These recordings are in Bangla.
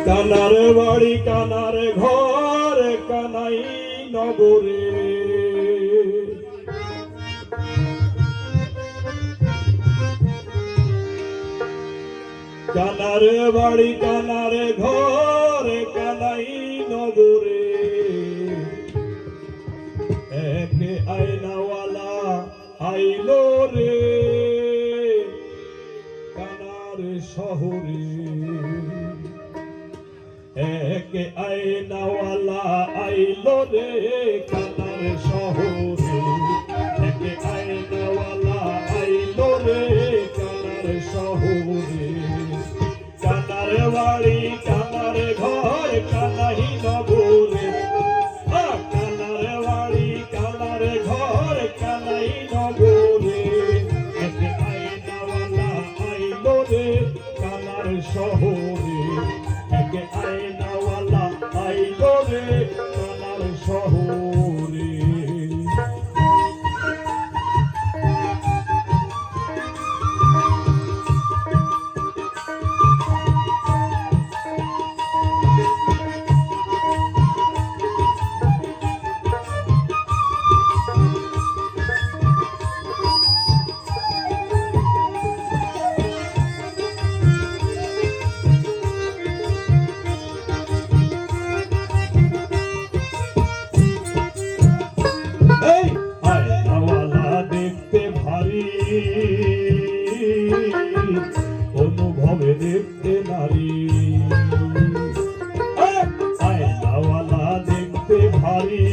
কানার বাড়ি কানার ঘর কানাই নগরে, কানার বাড়ি কানার ঘর কানাই নগরে, এক আয়নাওয়ালা আইলো রে কানার শহরে, এক আয়নাওয়ালা আইলো রে কানার শহরে, এক আয়নাওয়ালা আইলো রে কানার শহরে, কানার বাড়ি কানার ঘর কানাই নগরে, কানার বাড়ি কানার ঘর কানাই নগরে, এক আয়নাওয়ালা আইলো রে কানার শহরে, এক আয়নাওয়ালা আইলো রে কানার শহরে। অনুভবে দেখতে নারী, আয়নাওয়ালা দেখতে ভারী,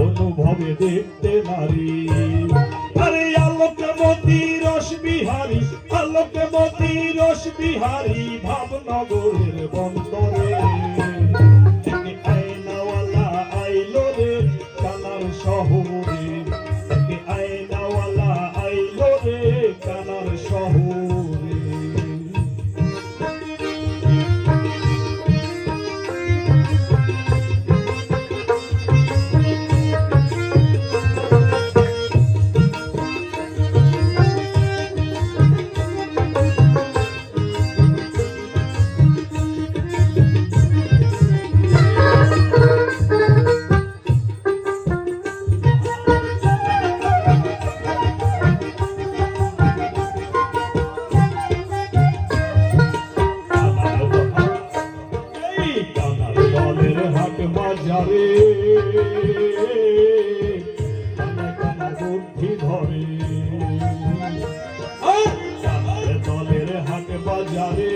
অনুভবে দেখতে নারী, আরে আলোকমতি রস বিহারী, আলোকমতি রস বিহারী ভাবনগরের বন্দরে, আয়নাওয়ালা আইলো রে কানার শহরে, আয়নাওয়ালা আইলো রে কানার শহরে। বাজারে কানা বুদ্ধি ধরে, দলের হাট বাজারে